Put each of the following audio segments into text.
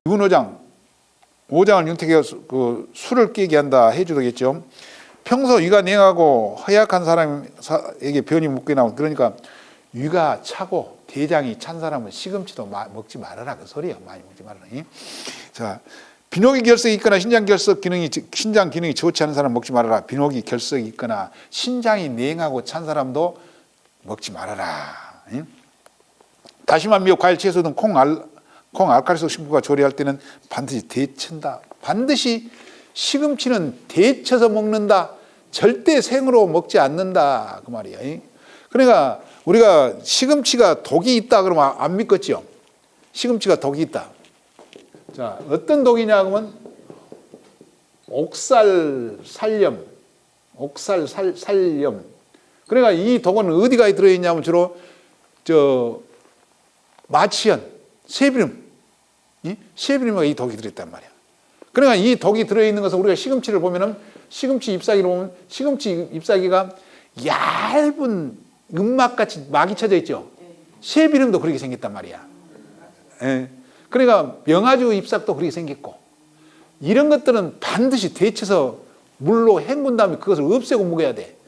윤 오장, 오장을 윤택해서 그 술을 깨게 한다 해줘도 되겠죠. 평소 위가 냉하고 허약한 사람에게 변이 묻게 나온, 그러니까 위가 차고 대장이 찬 사람은 시금치도 먹지 말아라 그 소리야. 많이 먹지 말아라. 자, 비뇨기 결석이 있거나 신장 기능이 좋지 않은 사람 먹지 말아라. 비뇨기 결석이 있거나 신장이 냉하고 찬 사람도 먹지 말아라. 다시마, 미역, 과일, 채소 등 콩, 알칼리성 식품과 조리할 때는 반드시 데친다. 반드시 시금치는 데쳐서 먹는다. 절대 생으로 먹지 않는다 그 말이야. 그러니까 우리가 시금치가 독이 있다 그러면 안 믿겠죠. 시금치가 독이 있다. 자, 어떤 독이냐 그러면 옥살살염. 그러니까 이 독은 어디가 들어있냐면 주로 마취현, 쇠비름, 쇠비름에 이 독이 들어있단 말이야. 그러니까 이 독이 들어있는 것은 우리가 시금치를 보면은 시금치 잎사귀를 보면 시금치 잎사귀가 얇은 은막같이 막이 쳐져 있죠. 쇠비름도 그렇게 생겼단 말이야. 예. 그러니까 명아주 잎사귀도 그렇게 생겼고 이런 것들은 반드시 데쳐서 물로 헹군 다음에 그것을 없애고 먹어야 돼.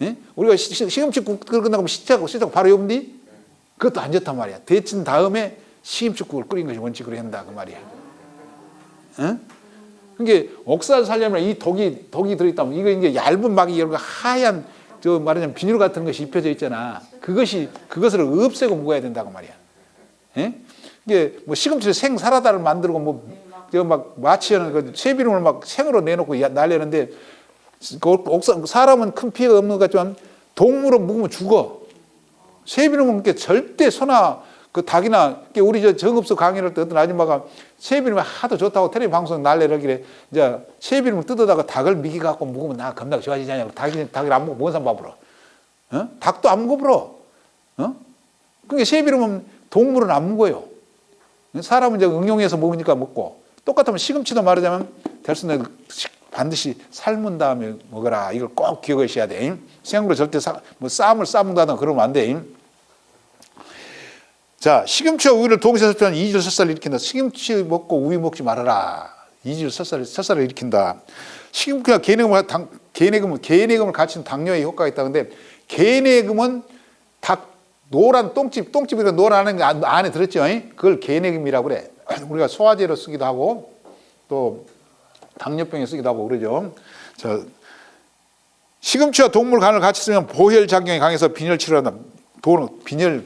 예? 우리가 시금치국 끝나고 시작 바로 여분디 그것도 안 좋단 말이야. 데친 다음에 시금치국을 끓인 것이 원칙으로 한다 그 말이야. 예? 그게 옥살살염이나 이 독이 들어있다면 이거 이제 얇은 막이 이런 거 하얀 말하자면 비닐 같은 것이 입혀져 있잖아. 그것을 없애고 먹어야 된다고 말이야. 예? 이게 뭐 시금치를 생 사라다를 만들고 막 마취하는 그 쇠비름을 막 생으로 내놓고 날리는데 사람은 큰 피해가 없는 것 같지만 동물은 먹으면 죽어. 쇠비름은 절대 소나 그 닭이나 우리 정읍서 강의를 할 때 어떤 아줌마가 쇠비름이 하도 좋다고 텔레비 방송 날래러기래 이제 쇠비름을 뜯어다가 닭을 미기 갖고 먹으면 나 겁나 좋아지지 않냐고. 닭을 안 먹고 뭔 사람 밥으로. 닭도 안 먹어버려. 그러니까 쇠비름은 동물은 안 먹어요. 사람은 이제 응용해서 먹으니까 먹고 똑같으면 시금치도 말하자면 될수는 반드시 삶은 다음에 먹어라. 이걸 꼭 기억하셔야 돼. 생으로 절대 쌈을 싸먹다든 그러면 안 돼. 자, 시금치와 우유를 동시에 섭취하면 이질 설사를 일으킨다. 시금치 먹고 우유 먹지 말아라. 이질 설사를 일으킨다. 시금치가 개내금을 갖춘 당뇨에 효과가 있다. 근데 개내금은 닭 노란 똥집이라 노란 안에 들었죠. 그걸 개내금이라고 그래. 우리가 소화제로 쓰기도 하고 또 당뇨병에 쓰기도 하고 그러죠. 자, 시금치와 동물 간을 같이 쓰면 보혈 작용이 강해서 빈혈 치료한다.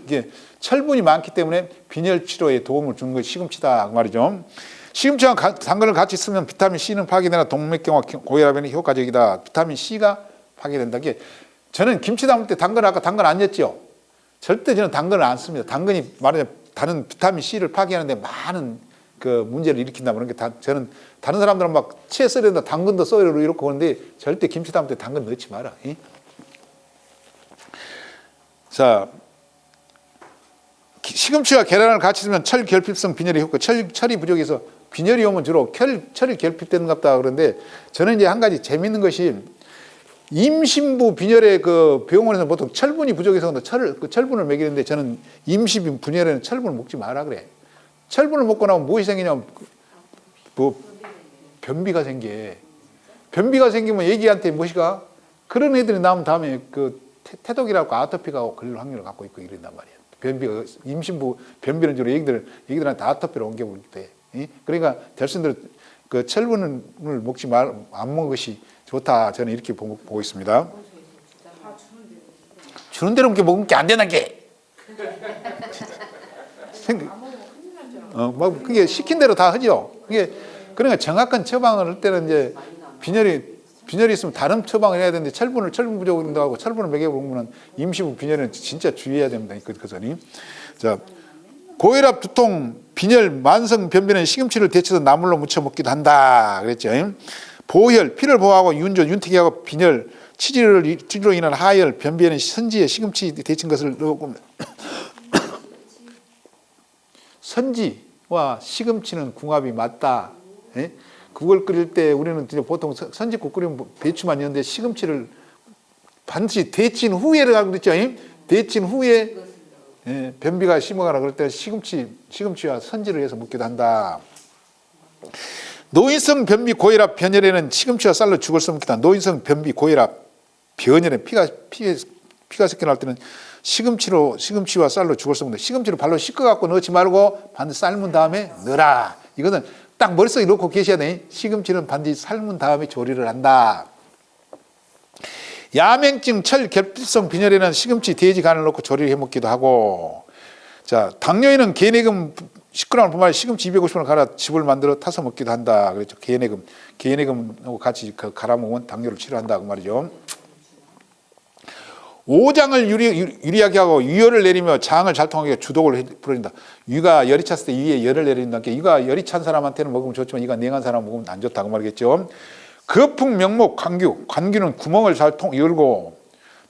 이게 철분이 많기 때문에 빈혈 치료에 도움을 주는 것이 시금치다 그 말이죠. 시금치와 당근을 같이 쓰면 비타민 C는 파괴되나 동맥경화 고혈압에는 효과적이다. 비타민 C가 파괴된다. 저는 김치 담을 때 아까 당근 안 냈죠. 절대 저는 당근을 안 씁니다. 당근이 말하자면 다른 비타민 C를 파괴하는데 많은 그 문제를 일으킨다. 그런 게 저는 다른 사람들은 막 채 썰어야 된다. 당근도 썰어 이렇게 하는데 절대 김치 담을 때 당근 넣지 마라. 자, 시금치와 계란을 같이 쓰면 철결핍성 빈혈이 효과. 철이 부족해서 빈혈이 오면 주로 철이 결핍되는 것 같다 그런데 저는 이제 한 가지 재밌는 것이 임신부 빈혈의 그 병원에서 보통 철분이 부족해서 철분을 먹이는데 저는 임신부 빈혈에는 철분을 먹지 마라 그래. 철분을 먹고 나면 무엇이 생기냐면 변비가 생겨. 변비가 생기면 애기한테 무엇이가 그런 애들이 나오면 다음에 그 태독이라고 아토피가 걸릴 확률을 갖고 있고 이런단 말이야. 변비가 임신부 변비는 주로 애기들한테 아토피를 옮겨버릴 때. 그러니까 될수있는 그 철분을 안 먹는 것이 좋다. 저는 이렇게 보고 있습니다. 주는 대로 먹으면 게 안 되는 게. 그게 시킨 대로 다 하죠. 그러니까 정확한 처방을 할 때는 이제 빈혈이 있으면 다른 처방을 해야 되는데 철분 부족을 하고 철분을 먹여보면 임시부 빈혈은 진짜 주의해야 됩니다. 그것은. 자, 고혈압, 두통, 빈혈, 만성 변비는 시금치를 데쳐서 나물로 무쳐 먹기도 한다. 그랬죠. 보혈, 피를 보호하고 윤택하고 빈혈, 치질로 인한 하혈, 변비에는 선지에 시금치 데친 것을 넣고 선지와 시금치는 궁합이 맞다. 국을 끓일 때 우리는 보통 선지국 끓이면 배추만 넣는데 시금치를 반드시 데친 후에를 하고 그랬죠. 데친 후에 변비가 심하거나 그럴 때 시금치와 선지를 해서 먹기도 한다. 노인성 변비 고혈압 변혈에는 시금치와 쌀로 죽을 수 없겠다. 노인성 변비 고혈압 변혈에 피가 섞여 나올 때는 시금치와 쌀로 죽을 수 없는데, 시금치를 발로 씻어갖고 넣지 말고 반드시 삶은 다음에 넣어라. 이거는 딱 머릿속에 넣고 계셔야 돼. 시금치는 반드시 삶은 다음에 조리를 한다. 야맹증 철결핍성 빈혈에는 시금치, 돼지 간을 넣고 조리를 해먹기도 하고. 자, 당뇨에는 개내금 10g을 분말에 시금치 250g을 갈아 즙을 만들어 타서 먹기도 한다. 그랬죠. 개내금하고 같이 갈아 먹으면 당뇨를 치료한다 그 말이죠. 오장을 유리하게 하고 위열을 내리며 장을 잘 통하게 주독을 풀어준다. 위가 열이 찼을 때 위에 열을 내린다. 위가 열이 찬 사람한테는 먹으면 좋지만 위가 냉한 사람 먹으면 안 좋다고 말이겠죠. 거풍, 명목, 관규는 구멍을 잘 열고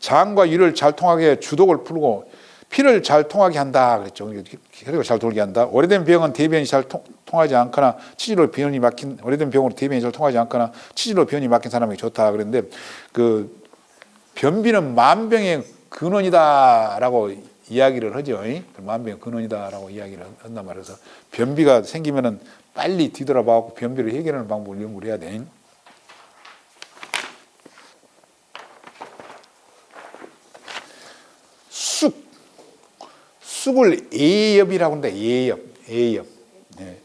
장과 위를 잘 통하게 주독을 풀고 피를 잘 통하게 한다 그랬죠. 혈액을 잘 돌게 한다. 오래된 병은 대변이 잘 통하지 않거나 치질로 변이 막힌, 오래된 병으로 대변이 잘 통하지 않거나 치질로 변이 막힌 사람이 좋다 그랬는데, 그 변비는 만병의 근원이다라고 이야기를 하죠. 만병의 근원이다라고 이야기를 한단 말이에요. 그래서 변비가 생기면은 빨리 뒤돌아봐고 변비를 해결하는 방법을 연구를 해야 돼. 쑥을 애엽이라고 한다. 애엽. 네.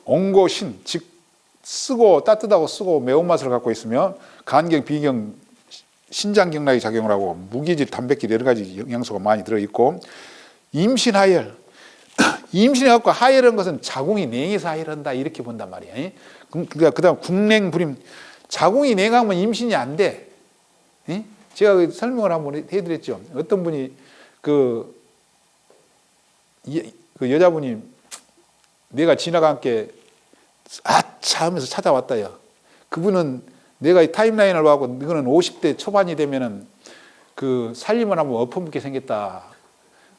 옹고신, 즉 쓰고 따뜻하고 쓰고 매운맛을 갖고 있으며 간경, 비경, 신장경락에 작용을 하고 무기질, 단백질 여러 가지 영양소가 많이 들어있고, 임신하열. 임신해갖고 하열한 것은 자궁이 냉해서 하열한다 이렇게 본단 말이야. 그러니까 그다음 국냉불임. 자궁이 냉하면 임신이 안 돼. 제가 설명을 한번 해드렸죠. 어떤 분이 그 여자분이 내가 지나간 게 아차 하면서 찾아왔다요. 그분은 내가 이 타임라인을 봐고 이거는 50대 초반이 되면은 그 살림을 한번 엎어먹게 생겼다.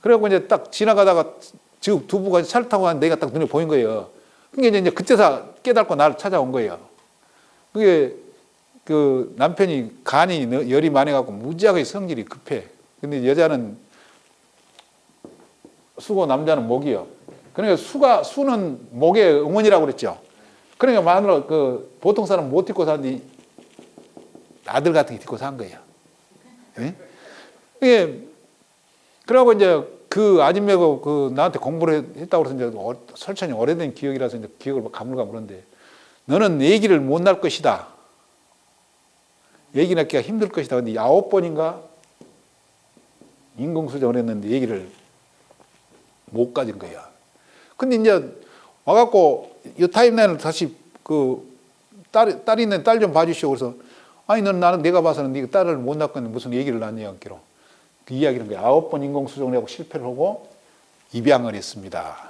그래갖고 이제 딱 지나가다가 지금 두부가 차를 타고 가는데 내가 딱 눈에 보인 거예요. 그게 이제 그때서 깨닫고 나를 찾아온 거예요. 그게 그 남편이 간이 열이 많아갖고 무지하게 성질이 급해. 근데 여자는 수고, 남자는 목이요. 그러니까 수는 목의 응원이라고 그랬죠. 그러니까 마누라 그 보통 사람 못 딛고 사는데 아들 같은 게 딛고 산 거예요. 예? 그러고 이제 그 아줌마가 그 나한테 공부를 했다고 해서 이제 설천이 오래된 기억이라서 이제 기억을 가물가물한데, 너는 아기를 못 낳을 것이다. 아기 낳기가 힘들 것이다. 근데 9번인가 인공수정을 했는데 아기를 못 가진 거야. 근데 이제 와갖고 이 타임라인을 다시 그 딸 있는 딸 좀 봐주시오. 그래서 아니 나는 내가 봐서는 네 딸을 못 낳고 무슨 얘기를 낳냐 기로 그 이야기를 거야. 9번 인공수정을 하고 실패를 하고 입양을 했습니다.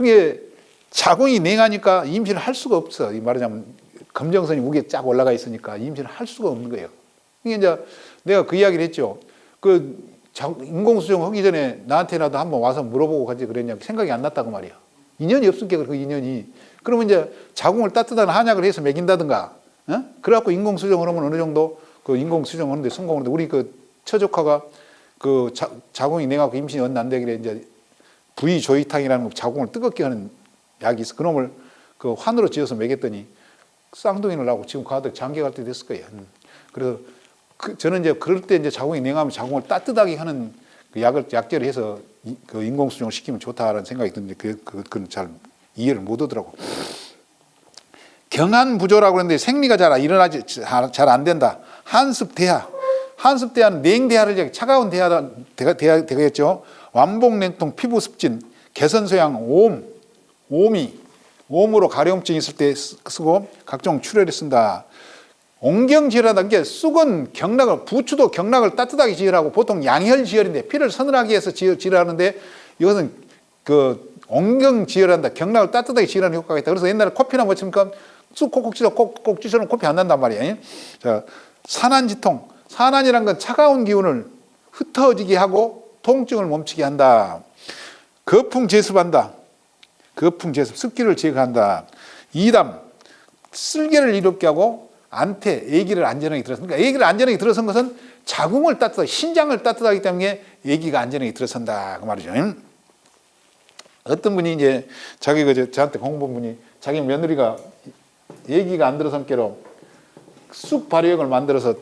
이게 자궁이 냉하니까 임신을 할 수가 없어. 이 말하자면 검정선이 목에 쫙 올라가 있으니까 임신을 할 수가 없는 거예요. 이게 이제 내가 그 이야기를 했죠. 그 인공수정 하기 전에 나한테라도 한번 와서 물어보고 가지 그랬냐. 생각이 안 났다고 말이야. 인연이 없으니까 그 인연이. 그러면 이제 자궁을 따뜻한 한약을 해서 먹인다든가, 그래갖고 인공수정을 하면 어느 정도 그 인공수정 하는데 성공하는데, 우리 그 처조카가 그 자궁이 냉하고 임신이 안 되길래 이제 부위조이탕이라는 자궁을 뜨겁게 하는 약이 있어. 그놈을 그 환으로 지어서 먹였더니 쌍둥이를 낳고 지금 가도 장기 갈 때 됐을 거예요. 그래서 저는 이제 그럴 때 이제 자궁이 냉하면 자궁을 따뜻하게 하는 그 약제를 해서 그 인공수정을 시키면 좋다라는 생각이 드는데 그건 잘 이해를 못 하더라고. 경한부조라고 그러는데 생리가 잘 일어나지 잘 안 된다. 한습대하. 한습대하는 냉대하를 차가운 대하겠죠. 완복냉통, 피부습진, 개선소양, 오미로 가려움증이 있을 때 쓰고 각종 출혈에 쓴다. 옹경지혈하다는 게 쑥은 부추도 경락을 따뜻하게 지혈하고 보통 양혈지혈인데 피를 서늘하게 해서 지혈하는데 이것은 그 옹경지혈한다. 경락을 따뜻하게 지혈하는 효과가 있다. 그래서 옛날에 코피나 뭐 칩니까? 쑥 콕콕 찌서는 코피 안 난단 말이에요. 자, 산안지통. 산안이란 건 차가운 기운을 흩어지게 하고 통증을 멈추게 한다. 거풍제습한다. 거풍제습, 습기를 제거한다. 이담, 쓸개를 이롭게 하고 안태, 아기를 안전하게 들어선다. 그러니까 아기를 안전하게 들어선 것은 자궁을 따뜻하게, 신장을 따뜻하기 때문에 아기가 안전하게 들어선다 그 말이죠. 어떤 분이 이제 자기가 저한테 공부한 분이 자기 며느리가 얘기가 안 들어선 게로 쑥 발효액을 만들어서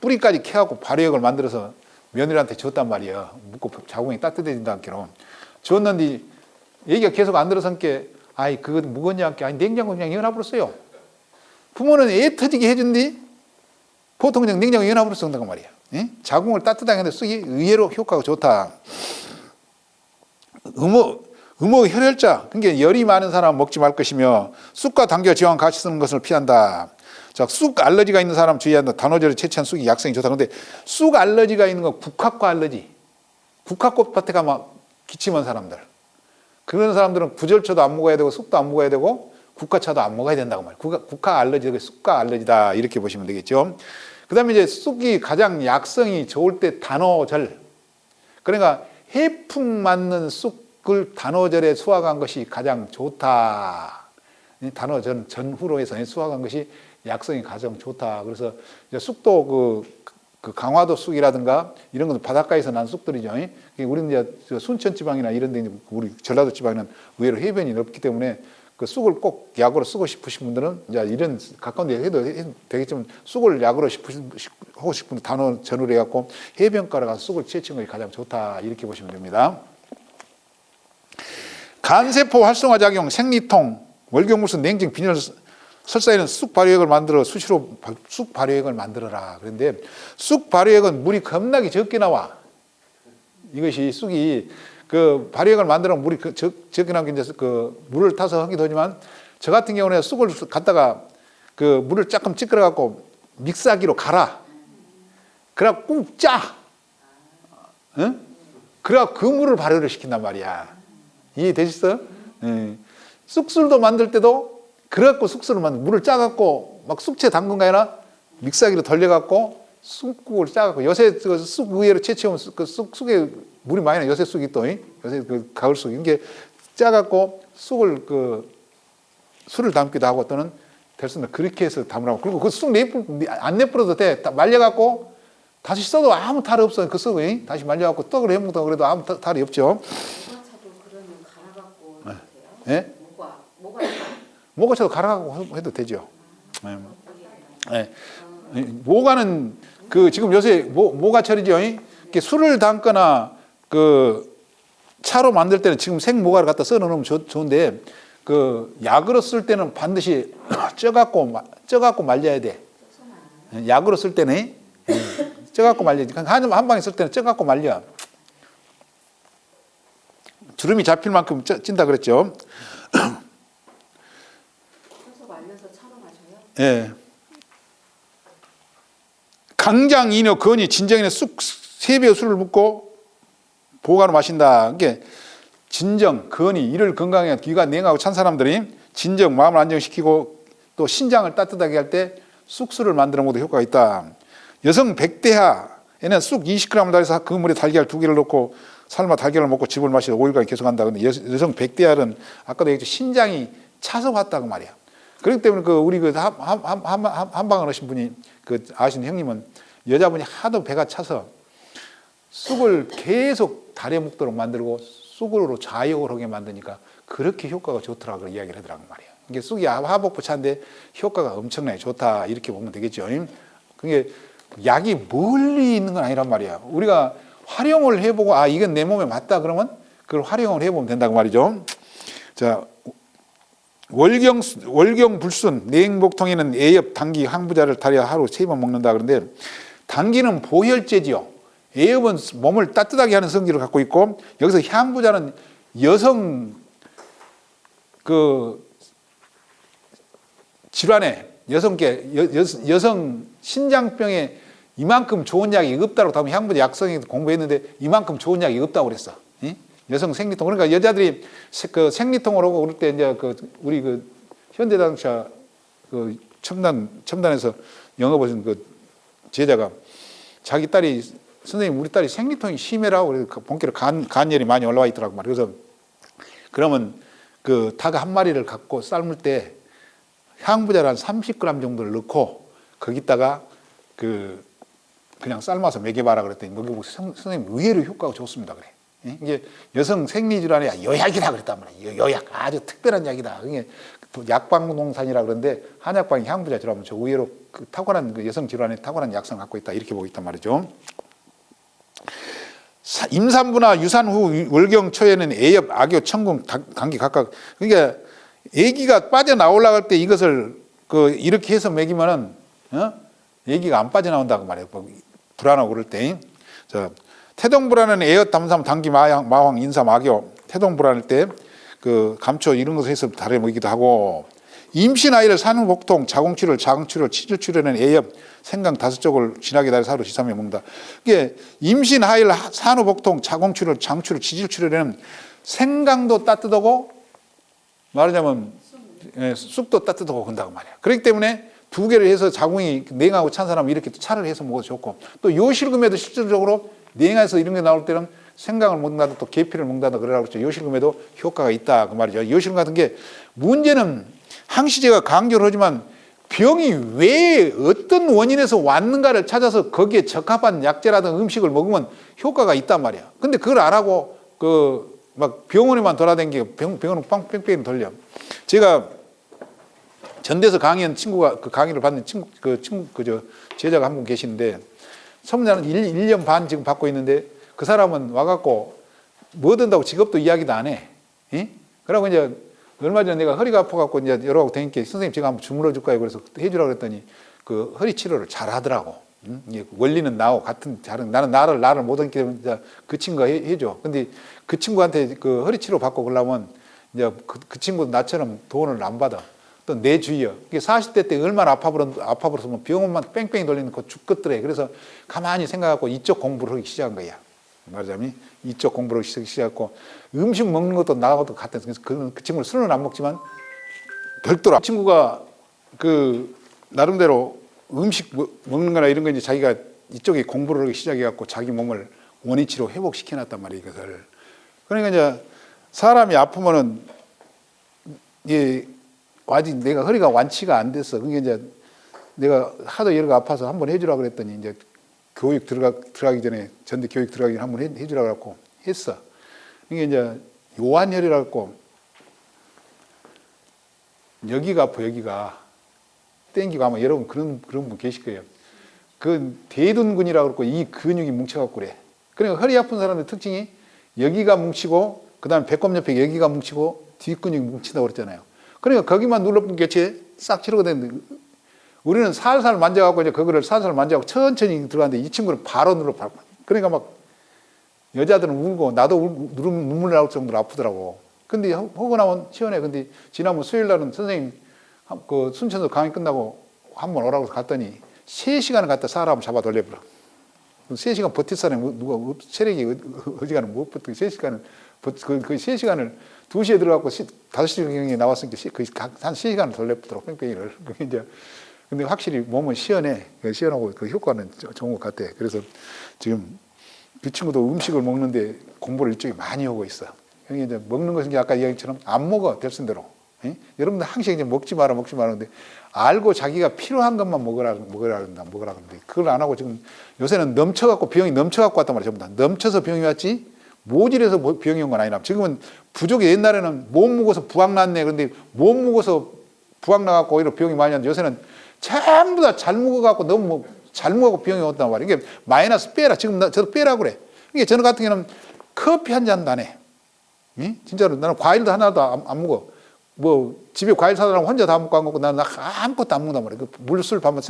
뿌리까지 캐갖고 발효액을 만들어서 며느리한테 줬단 말이에요. 묻고 자궁이 따뜻해진다는 게로 줬는데 얘기가 계속 안 들어선 게 아이 그거 묵었냐 게 아니 냉장고 그냥 연합으로 부모는 애 터지게 해준디 보통 그냥 냉장고 연합으로 쓴다고 말이야. 예? 자궁을 따뜻하게 하는데 쑥이 의외로 효과가 좋다. 음호 혈혈자, 그러니까 열이 많은 사람은 먹지 말 것이며 쑥과 당귀와 지황 같이 쓰는 것을 피한다. 자, 쑥 알러지가 있는 사람 주의한다. 단오절에 채취한 쑥이 약성이 좋다. 그런데 쑥 알러지가 있는 건 국화과 알러지. 국화꽃 밭에 가면 기침한 사람들. 그런 사람들은 구절초도 안 먹어야 되고 쑥도 안 먹어야 되고 국화차도 안 먹어야 된다고 말이에요. 국화 알러지, 쑥과 알러지다 이렇게 보시면 되겠죠. 그 다음에 이제 쑥이 가장 약성이 좋을 때 단오절. 그러니까 해풍 맞는 쑥을 단오절에 수확한 것이 가장 좋다. 단오절 전후로 해서 수확한 것이 약성이 가장 좋다. 그래서 이제 쑥도 그 강화도 쑥이라든가 이런 것도 바닷가에서 난 쑥들이죠. 우리는 이제 순천 지방이나 이런 데 우리 전라도 지방에는 의외로 해변이 없기 때문에 그 쑥을 꼭 약으로 쓰고 싶으신 분들은 이제 이런 가까운 데 해도 되겠지만 쑥을 약으로 하고 싶은 분들 단어 전후로 해갖고 해변가로 가서 쑥을 채취한 것이 가장 좋다. 이렇게 보시면 됩니다. 간세포 활성화 작용, 생리통, 월경물순, 냉증, 빈혈, 설사에는 쑥 발효액을 만들어 수시로 쑥 발효액을 만들어라. 그런데 쑥 발효액은 물이 겁나게 적게 나와. 이것이 쑥이 그 발효액을 만들어 물이 적게 나오긴 이제 그 물을 타서 하기도 하지만 저 같은 경우는 쑥을 갖다가 그 물을 조금 찌끄러 갖고 믹사기로 갈아. 그래 꾹 짜. 응? 그래 그 물을 발효를 시킨단 말이야. 이해되셨어요? 쑥술도 만들 때도 그래갖고 쑥술을 물을 짜갖고 막 쑥채 담근 거 아니라 믹사기로 돌려갖고 쑥국을 짜갖고 요새 쑥 의외로 채취하면 그 쑥에 물이 많이 나. 요새 쑥이 또 요새 그 가을 쑥 이게 짜갖고 쑥을 술을 담기도 하고 또는 됐습니다. 그렇게 해서 담으라고. 그리고 그 쑥 안 내뿌려도 돼. 말려갖고 다시 써도 아무 탈이 없어. 그 쑥이 다시 말려갖고 떡을 해먹다 그래도 아무 탈이 없죠. 모가차도 그러면 갈아갖고 해도 돼요? 네? 모가차도 갈아갖고 해도 되죠. 네. 모가는 그 지금 요새 모가철이죠. 이렇게 술을 담거나 그 차로 만들 때는 지금 생모가를 갖다 써 놓으면 좋은데 그 약으로 쓸 때는 반드시 쪄갖고 말려야 돼. 약으로 쓸 때는 쪄갖고 말려야지. 한 방에 쓸 때는 쪄갖고 말려. 주름이 잡힐 만큼 찐다 그랬죠. 말려서 차로 마셔요? 예. 강장, 이뇨, 건이, 진정에는 쑥 3배의 술을 붓고 보관을 마신다. 이게 진정, 건이, 이를 건강에 귀가 냉하고 찬 사람들이 진정, 마음을 안정시키고 또 신장을 따뜻하게 할 때 쑥술을 만드는 것도 효과가 있다. 여성 백대하에는 쑥 20g을 달여서 그 물에 달걀 2개를 넣고 삶아 달걀을 먹고 즙을 마시고 5일간 계속한다. 근데 여성 백대할은 아까도 얘기했죠. 신장이 차서 왔다고 말이야. 그렇기 때문에 우리 한방을 하신 분이 아시는 형님은 여자분이 하도 배가 차서 쑥을 계속 달여 먹도록 만들고 쑥으로 좌욕을 하게 만드니까 그렇게 효과가 좋더라고 이야기를 하더라고 말이야. 이게 쑥이 하복부 차인데 효과가 엄청나게 좋다 이렇게 보면 되겠죠. 그게 약이 멀리 있는 건 아니란 말이야. 우리가 활용을 해보고 이건 내 몸에 맞다 그러면 그걸 활용을 해보면 된다고 말이죠. 자. 월경 불순 내행복통에는 애엽, 당귀, 항부자를 달여 하루 3번 먹는다. 그런데 당귀는 보혈제지요. 애엽은 몸을 따뜻하게 하는 성질을 갖고 있고 여기서 향부자는 여성 질환에 여성 신장병에 이만큼 좋은 약이 없다고 하면 향부자 약성에 공부했는데 이만큼 좋은 약이 없다고 그랬어. 여성 생리통. 그러니까 여자들이 생리통으로 오고 그럴 때 이제 우리 현대자동차 첨단에서 영업하신 제자가 자기 딸이 선생님 우리 딸이 생리통이 심해라고 그래서 본격으로 간열이 많이 올라와 있더라고 말이야. 그래서 그러면 닭 한 마리를 갖고 삶을 때 향부자를 한 30g 정도를 넣고 거기다가 그냥 삶아서 먹여봐라 그랬더니 먹여보고 선생님 의외로 효과가 좋습니다 그래. 이게 여성 생리질환의 여약이다 그랬단 말이에요. 여약, 아주 특별한 약이다. 이게 약방농산이라 그러는데 한약방이 향부자질환은 저 의외로 그 탁월한 그 여성 질환에 탁월한 약성을 갖고 있다 이렇게 보고 있단 말이죠. 임산부나 유산 후 월경 초에는 애엽, 악교, 천궁, 감기 각각. 그러니까 아기가 빠져나오려고 할 때 이것을 그 이렇게 해서 먹이면은 아기가 안 빠져나온다고 말해요. 불안하고 그럴 때. 자, 태동불안은 애엽, 담삼, 당기, 마황, 인삼, 악교. 태동불안일 때 그 감초 이런 것을 해서 다려 먹이기도 하고, 임신 아이를 산후복통, 자궁출혈, 자궁출혈, 치질출혈은 애엽, 생강 5쪽을 진하게 달여 사로 지삼에 먹는다. 이게 임신 아이를 산후복통, 자궁출혈, 장출혈, 치질출혈에는 생강도 따뜻하고 말하자면 쑥도 따뜻하고 그런다고 말이야. 그렇기 때문에 두 개를 해서 자궁이 냉하고 찬 사람은 이렇게 차를 해서 먹어도 좋고, 또 요실금에도 실질적으로 냉해서 이런 게 나올 때는 생강을 먹는다든 또 계피를 먹는다든 그러라고 그랬죠. 요실금에도 효과가 있다 그 말이죠. 요실금 같은 게 문제는 항시제가 강조를 하지만 병이 왜 어떤 원인에서 왔는가를 찾아서 거기에 적합한 약재라든 음식을 먹으면 효과가 있단 말이야. 근데 그걸 안 하고 그 막 병원에만 돌아다니고 병원은 뺑뺑 돌려. 제가 전대에서 강의한 친구가 그 강의를 받는 제자가 한 분 계시는데 선문자는 1년 반 지금 받고 있는데 그 사람은 와갖고 뭐 든다고 직업도 이야기도 안 해. 그러고 이제 얼마 전에 내가 허리가 아파갖고 이제 여러 가지 되니까 선생님 제가 한번 주물러 줄까요? 그래서 해주라고 그랬더니 그 허리 치료를 잘 하더라고. 원리는 나하고 같은 다른 나는 나를 못 얻기 때문에 그 친구가 해줘. 근데 그 친구한테 그 허리 치료 받고 그러려면 이제 그 친구도 나처럼 돈을 안 받아. 또 내 주위야. 40대 때 얼마나 아파버렸으면 병원만 뺑뺑이 돌리는 거 죽겠더래. 그래서 가만히 생각하고 이쪽 공부를 하기 시작한 거야. 말하자면 이쪽 공부를 시작했고 음식 먹는 것도 나하고도 같은. 그래서 그 친구는 술은 안 먹지만 별도로 그 친구가 그 나름대로 음식 먹는 거나 이런 거 이제 자기가 이쪽에 공부를 하기 시작해갖고 자기 몸을 원위치로 회복시켜놨단 말이에요, 이것을. 그러니까 이제 사람이 아프면은 이게 아직 내가 허리가 완치가 안 됐어. 그게 이제 내가 하도 여러가 아파서 한번 해주라 그랬더니 이제 교육 들어가기 전에 전대 교육 들어가기 전에 한번 해주라 그랬고 했어. 이게 이제 요한혈이라고 했고 여기가 아파 여기가. 땡기고 아마 여러분 그런 분 계실 거예요. 그 대둔근이라고 그러고 이 근육이 뭉쳐갖고 그래. 그러니까 허리 아픈 사람의 특징이 여기가 뭉치고 그다음에 배꼽 옆에 여기가 뭉치고 뒷근육이 뭉친다고 그랬잖아요. 그러니까 거기만 눌러본 개체 싹 치료가 되는데 우리는 살살 만져갖고 이제 그거를 살살 만져갖고 천천히 들어가는데 이 친구는 바로 눌러. 그러니까 막 여자들은 울고 나도 눈물 나올 정도로 아프더라고. 근데 하고 나면 시원해. 근데 지난번 수요일 날은 선생님 그 순천에서 강의 끝나고 한번 오라고 갔더니 3시간을 갖다 사람을 잡아 돌려버려. 3시간 버틸 사람이 누가 체력이 어지간하면 못 버티고 3시간을 그 3시간을 2시에 들어가고 5시경에 나왔으니까 한 3시간을 돌려보도록 뺑뺑이를. 이제 근데 확실히 몸은 시원해. 시원하고 그 효과는 좋은 것 같아. 그래서 지금 그 친구도 음식을 먹는데 공부를 이쪽에 많이 하고 있어. 이제 먹는 것은 아까 이야기처럼 안 먹어 될선 대로. 여러분들 항상 이제 먹지 마라 하는데 알고 자기가 필요한 것만 먹으라 그러는데 그걸 안 하고 지금 요새는 넘쳐갖고 병이 넘쳐갖고 왔단 말이야. 전부 다 넘쳐서 병이 왔지 모질해서 병이 온 건 아니라 지금은 부족이 옛날에는 못 먹어서 부항 났네. 그런데 못 먹어서 부항 나갖고 오히려 병이 많이 왔는데 요새는 전부 다 잘 먹어갖고 너무 잘 먹고 병이 왔단 말이야. 이게 마이너스 빼라. 지금 저도 빼라 그래. 이게 저는 같은 경우는 커피 한 잔도 안 해. 진짜로 나는 과일도 하나도 안 먹어. 뭐 집에 과일 사다 놓으면 혼자 다 먹고 안 먹고 나는 아무것도 안 먹는단 말이야. 물술 밥만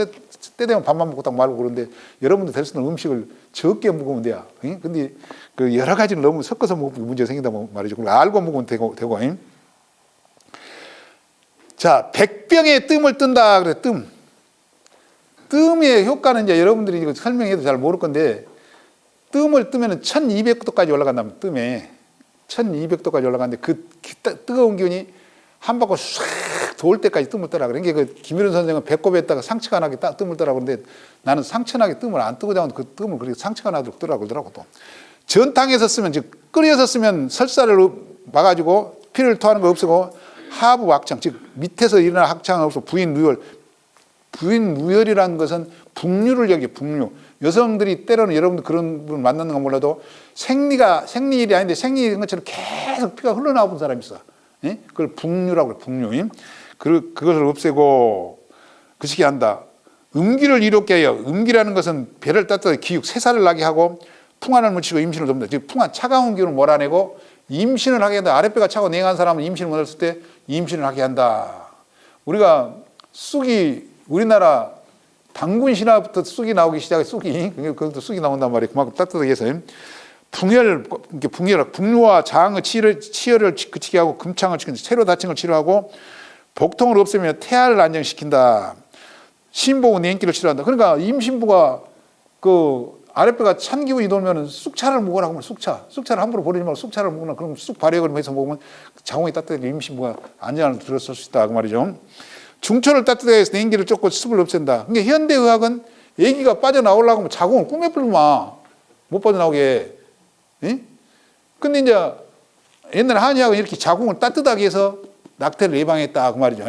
때 되면 밥만 먹고 딱 말고 그러는데 여러분들 될 수 있는 음식을 적게 먹으면 돼요. 근데 그 여러 가지를 너무 섞어서 먹으면 문제가 생긴다 말이죠. 그걸 알고 먹으면 되고. 자, 백병의 뜸을 뜬다 그래. 뜸의 효과는 이제 여러분들이 이거 설명해도 잘 모를 건데 뜸을 뜨면은 1200도까지 올라간다면 뜸에 1200도까지 올라가는데 그 뜨거운 기운이 한 바퀴 싹 돌 때까지 뜸을 떠라. 그러니까 그 김일훈 선생은 배꼽에다가 상처가 나게 뜸을 떠라 그러는데 나는 상처나게 뜸을 안 뜨고 자면 그 뜸을 그렇게 상처가 나도록 떠라 그러더라고. 또 전탕에서 쓰면 즉 끓여서 쓰면 설사를 막아주고 피를 토하는 거 없애고 하부 악창 즉 밑에서 일어나는 악창을 없애고 부인 누열. 부인 누열이라는 것은 북류를 여기 북류. 여성들이 때로는 여러분들 그런 분 만나는 건 몰라도 생리일이 아닌데 생리일인 것처럼 계속 피가 흘러나오는 사람이 있어. 예? 그걸 북류라고 그래, 북류. 그것을 없애고 그 시기 한다. 음기를 이롭게 하여. 음기라는 것은 배를 따뜻하게 기육, 새살을 나게 하고 풍안을 묻히고 임신을 돕는다. 즉 풍안, 차가운 기운을 몰아내고 임신을 하게 한다. 아랫배가 차고 냉한 사람은 임신을 못했을 때 임신을 하게 한다. 우리가 쑥이 우리나라 당군 신화부터 쑥이 나오기 시작해. 쑥이 그것도 쑥이 나온단 말이에요. 그만큼 따뜻하게 해서 북류와 장의 치열을 그치게 하고 금창을 치고 새로 다친 걸 치료하고 복통을 없애며 태아를 안정시킨다. 신복은 냉기를 치료한다. 그러니까 임신부가 그 아랫배가 찬 기운이 돌면은 쑥차를 먹으라고 하면 쑥차를 함부로 버리지 말고 쑥차를 먹으나 그럼 쑥 발효를 해서 먹으면 자궁이 따뜻하게 임신부가 안전을 들었을 수 있다 그 말이죠. 중초를 따뜻하게 해서 냉기를 쫓고 습을 없앤다. 그러니까 현대의학은 아기가 빠져나오려고 하면 자궁을 꿈에 불마 못 빠져나오게. 예? 근데 이제 옛날 한의학은 이렇게 자궁을 따뜻하게 해서 낙태를 예방했다 그 말이죠.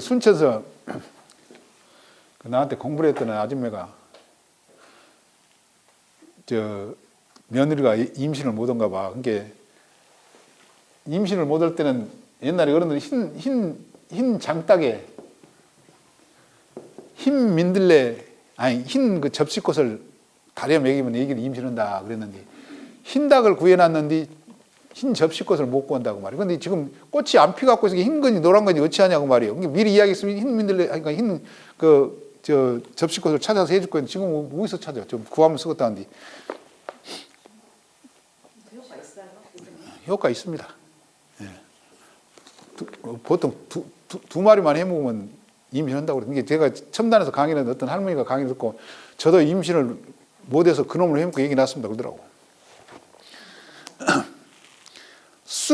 순천에서 나한테 공부를 했던 아줌마가 며느리가 임신을 못 온가 봐. 그러니까 임신을 못 올 때는 옛날에 어른들이 흰 장닭에 흰 민들레 흰 그 접시꽃을 다리에 먹이면 애기를 임신한다 그랬는데 흰 닭을 구해놨는데 흰 접시꽃을 못 구한다고 말이에요. 근데 지금 꽃이 안 피갖고 있으니 흰 건지 노란 건지 어찌하냐고 말이에요. 미리 이야기했으면 흰 민들레 그러니까 흰 접시꽃을 찾아서 해줄 거예요. 지금 어디서 찾아? 좀 구하면 쓰겠다는데. 효과 있어요? 효과 있습니다. 예. 보통 두 마리만 해먹으면 임신한다고 그러는데 제가 첨단에서 강의를 어떤 할머니가 강의를 듣고 저도 임신을 못해서 그놈을 해먹고 얘기 났습니다 그러더라고.